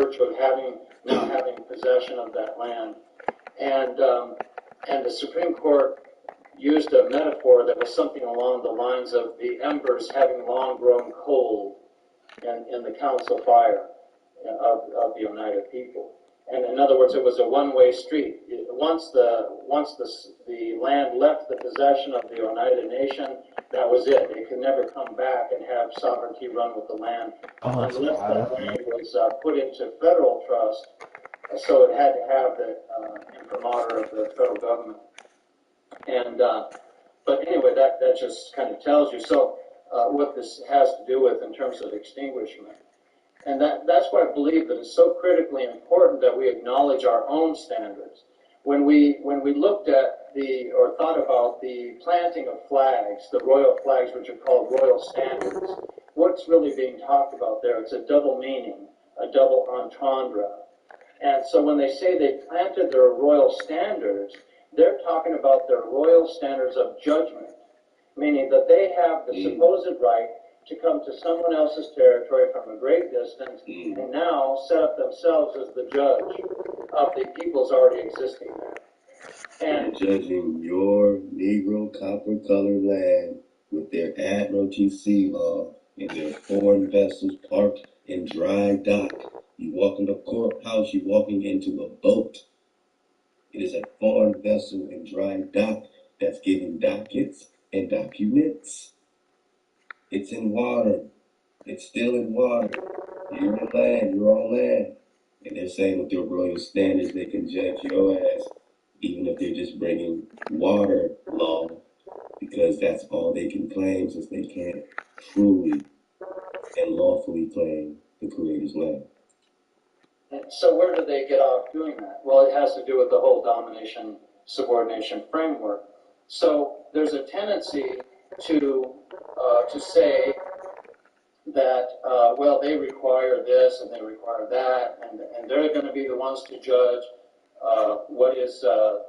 virtue of now having possession of that land. And the Supreme Court used a metaphor that was something along the lines of the embers having long grown cold in the council fire of the Oneida people. And in other words, it was a one-way street. Once the land left the possession of the Oneida Nation, that was it. It could never come back and have sovereignty run with the land unless that land was put into federal trust. So it had to have the imprimatur of the federal government. And but anyway, that just kind of tells you. So what this has to do with in terms of extinguishment. And that's why I believe that it's so critically important that we acknowledge our own standards. When we looked at or thought about the planting of flags, the royal flags, which are called royal standards, what's really being talked about there? It's a double meaning, a double entendre. And so when they say they planted their royal standards, they're talking about their royal standards of judgment, meaning that they have the supposed right to come to someone else's territory from a great distance and now set up themselves as the judge of the peoples already existing there. And judging your Negro copper-colored land with their Admiralty Sea Law and their foreign vessels parked in dry dock. You walk in the courthouse, you're walking into a boat. It is a foreign vessel in dry dock that's giving dockets and documents. It's in water. It's still in water. You're in land. You're on land. And they're saying with their royal standards, they can judge your ass, even if they're just bringing water law, because that's all they can claim, since they can't truly and lawfully claim the Creator's land. And so where do they get off doing that? Well, it has to do with the whole domination subordination framework. So there's a tendency to say that, well, they require this and they require that, and they're going to be the ones to judge what is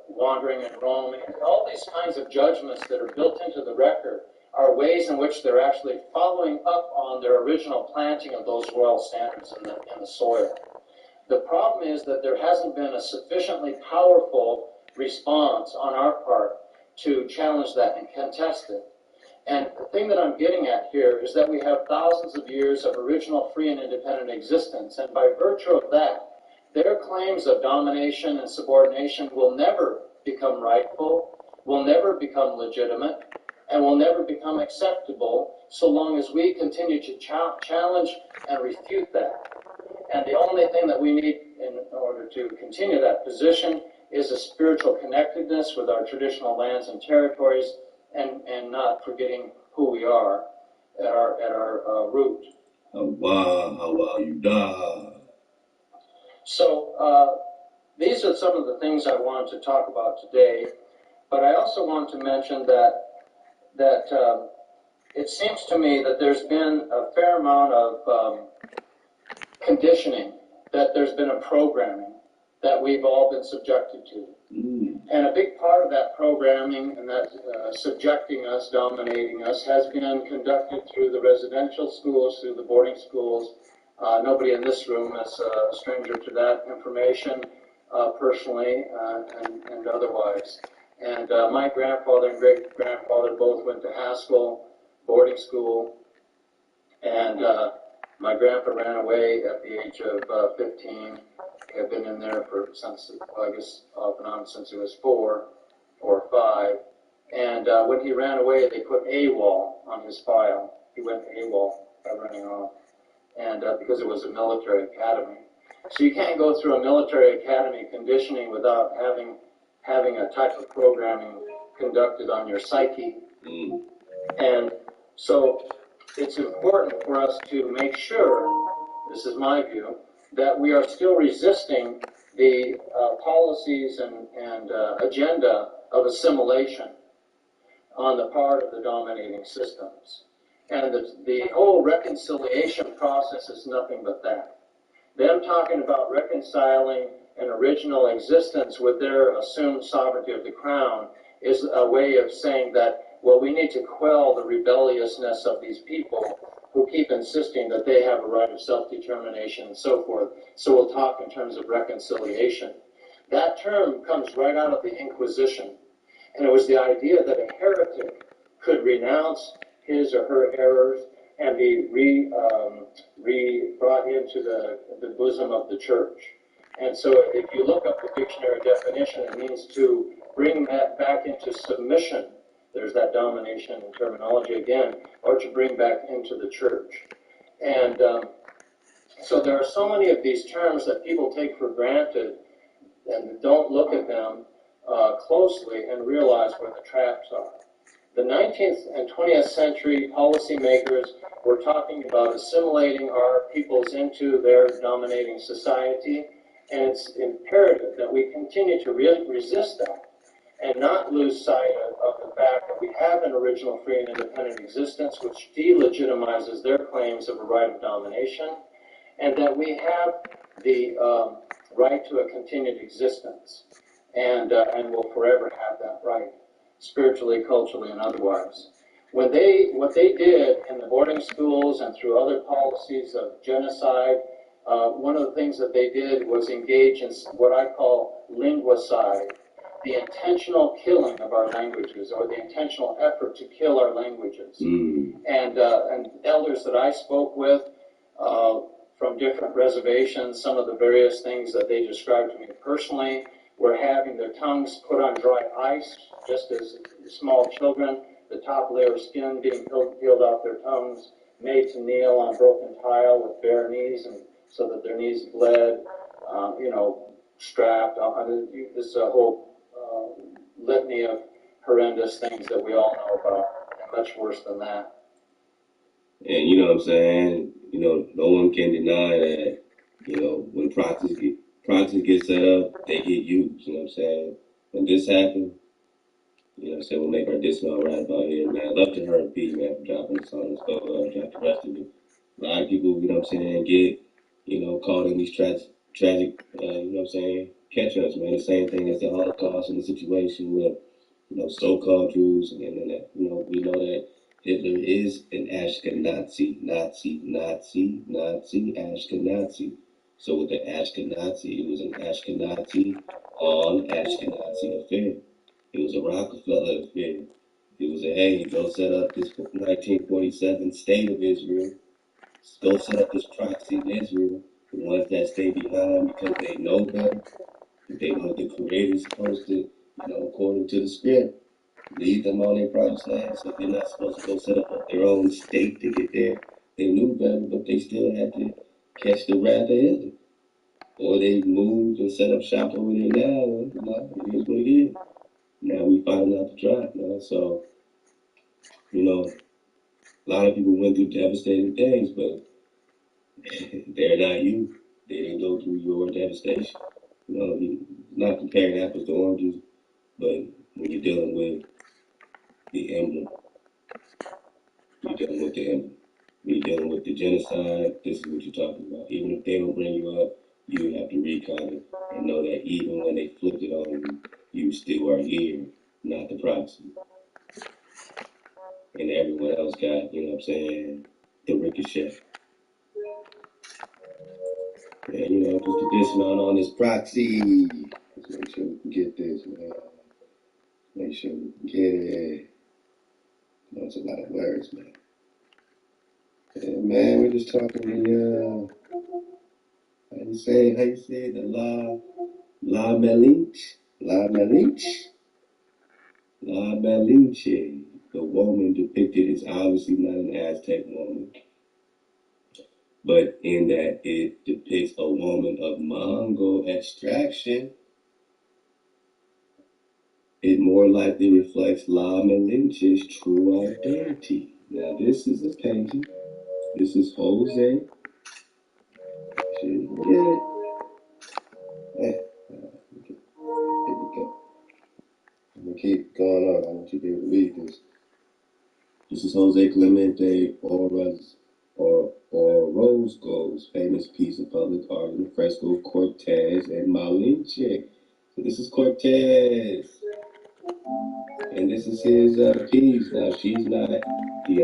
wandering and roaming. All these kinds of judgments that are built into the record are ways in which they're actually following up on their original planting of those royal standards in the soil. The problem is that there hasn't been a sufficiently powerful response on our part to challenge that and contest it. And the thing that I'm getting at here is that we have thousands of years of original free and independent existence, and by virtue of that, their claims of domination and subordination will never become rightful, will never become legitimate, and will never become acceptable so long as we continue to challenge and refute that. And the only thing that we need in order to continue that position is a spiritual connectedness with our traditional lands and territories, and not forgetting who we are at our root. Hawa you die. So these are some of the things I wanted to talk about today, but I also want to mention that it seems to me that there's been a fair amount of conditioning, that there's been a programming that we've all been subjected to. And a big part of that programming and that subjecting us, dominating us, has been conducted through the residential schools, through the boarding schools. Nobody in this room is a stranger to that information personally and otherwise. And my grandfather and great-grandfather both went to Haskell boarding school, and my grandpa ran away at the age of 15. He had been in there since, I guess, off and on since he was 4 or 5. And when he ran away, they put AWOL on his file. He went AWOL by running off, and because it was a military academy. So you can't go through a military academy conditioning without having a type of programming conducted on your psyche. And so it's important for us to make sure, this is my view, that we are still resisting the policies and agenda of assimilation on the part of the dominating systems. And the whole reconciliation process is nothing but that. Them talking about reconciling an original existence with their assumed sovereignty of the crown is a way of saying that, well, we need to quell the rebelliousness of these people who keep insisting that they have a right of self-determination and so forth. So we'll talk in terms of reconciliation. That term comes right out of the Inquisition, and it was the idea that a heretic could renounce his or her errors and be brought into the bosom of the church. And so if you look up the dictionary definition, it means to bring that back into submission. There's that domination terminology again, or to bring back into the church. And so there are so many of these terms that people take for granted and don't look at them closely and realize where the traps are. The 19th and 20th century policymakers were talking about assimilating our peoples into their dominating society, and it's imperative that we continue to resist that and not lose sight of the fact that we have an original free and independent existence which delegitimizes their claims of a right of domination, and that we have the right to a continued existence, and will forever have that right, spiritually, culturally, and otherwise. What they did in the boarding schools and through other policies of genocide, one of the things that they did was engage in what I call linguicide, the intentional killing of our languages, or the intentional effort to kill our languages. And elders that I spoke with from different reservations, some of the various things that they described to me personally were having their tongues put on dry ice, just as small children, the top layer of skin being peeled off their tongues, made to kneel on broken tile with bare knees, and so that their knees bled, strapped. This is a whole litany of horrendous things that we all know about, and much worse than that. And you know what I'm saying? No one can deny that, when proxies get set up, they get used, you know what I'm saying? When this happened, we'll make our dismount right about here, man. Love to her and Pete, man, for dropping this on us, though, drop the rest of it. A lot of people, get, caught in these tragic, catch us, man. The same thing as the Holocaust and the situation with, so-called Jews, and we know that Hitler is an Ashkenazi, Nazi, Ashkenazi. So with the Ashkenazi, it was an Ashkenazi on Ashkenazi affair. It was a Rockefeller affair. It was hey, go set up this 1947 state of Israel. Go set up this proxy in Israel. The ones that stay behind because they know better. They know the creator's supposed to, according to the script, leave them on their promised land. So they're not supposed to go set up their own state to get there. They knew better, but they still had to catch the wrath of Hitler. Or they moved and set up shop over there now. It is what it is. Now we finding out the drive, man. So, a lot of people went through devastating things, but they're not you. They didn't go through your devastation. Not comparing apples to oranges, but when you're dealing with the emblem, you're dealing with the emblem. When you're dealing with the genocide, this is what you're talking about. Even if they don't bring you up, you have to recon it and know that even when they flipped it on you, you still are here, not the proxy. And everyone else got, the ricochet. And, just to dismount on this proxy. Let's make sure we can get this, man. Make sure we can get it. That's a lot of words, man. And, man, we're just talking the, how you say it? The La Malinche. The woman depicted is obviously not an Aztec woman, but in that it depicts a woman of Mongol extraction, it more likely reflects La Malinche's true identity. Now, this is a painting. This is Jose. Should you get it? Here we go. I'm going to keep going on. I want you to be able to read this. This is Jose Clemente Orozco's famous piece of public art in the fresco of Cortez and Malinche. So this is Cortez. And this is his piece. Now, she's not the